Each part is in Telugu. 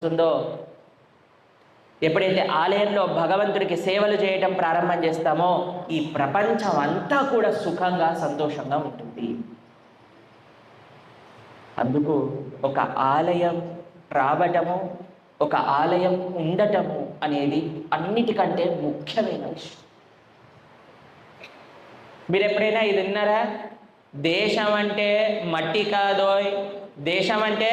ఉందో, ఎప్పుడైతే ఆలయంలో భగవంతుడికి సేవలు చేయటం ప్రారంభం చేస్తామో ఈ ప్రపంచం అంతా కూడా సుఖంగా సంతోషంగా ఉంటుంది. అందుకు ఒక ఆలయం రావటము, ఒక ఆలయం ఉండటము అనేది అన్నిటికంటే ముఖ్యమైన విషయం. మీరు ఎప్పుడైనా ఇది విన్నారా? దేశం అంటే మట్టి కాదోయ్, దేశం అంటే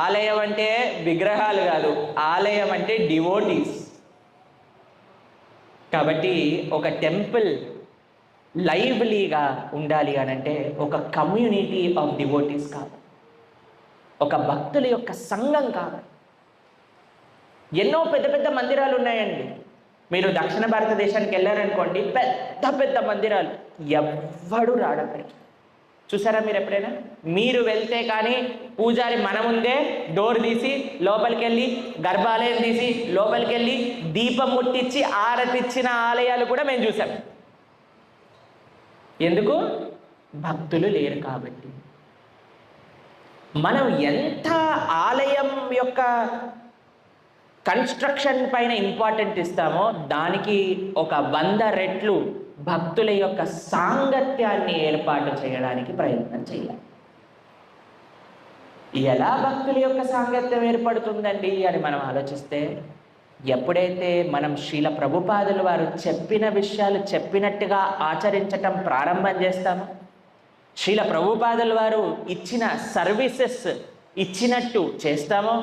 ఆలయం అంటే విగ్రహాలు కాదు, ఆలయం అంటే డివోటీస్. కాబట్టి ఒక టెంపుల్ లైవ్లీగా ఉండాలి అని అంటే ఒక కమ్యూనిటీ ఆఫ్ డివోటీస్ కాదు, ఒక భక్తుల యొక్క సంఘం కాదు. ఎన్నో పెద్ద పెద్ద మందిరాలు ఉన్నాయండి. మీరు దక్షిణ భారతదేశానికి వెళ్ళారనుకోండి, పెద్ద పెద్ద మందిరాలు, ఎవ్వడు రాడక్కడికి. చూసారా మీరు ఎప్పుడైనా? మీరు వెళ్తే కానీ పూజారి మన ముందే డోర్ తీసి లోపలికి వెళ్ళి, గర్భాలయం తీసి లోపలికి వెళ్ళి దీపం ముట్టించి ఆరతిచ్చిన ఆలయాలు కూడా మేము చూసాం. ఎందుకు? భక్తులు లేరు కాబట్టి. మనం ఎంత ఆలయం యొక్క కన్స్ట్రక్షన్ పైన ఇంపార్టెంట్ ఇస్తామో దానికి ఒక 100 రెట్లు భక్తుల యొక్క సాంగత్యాన్ని ఏర్పాటు చేయడానికి ప్రయత్నం చేయాలి. ఎలా భక్తుల యొక్క సాంగత్యం ఏర్పడుతుందండి అని మనం ఆలోచిస్తే, ఎప్పుడైతే మనం శ్రీల ప్రభుపాదుల వారు చెప్పిన విషయాలు చెప్పినట్టుగా ఆచరించటం ప్రారంభం చేస్తామో, శ్రీల ప్రభుపాదుల వారు ఇచ్చిన సర్వీసెస్ ఇచ్చినట్టు చేస్తామో,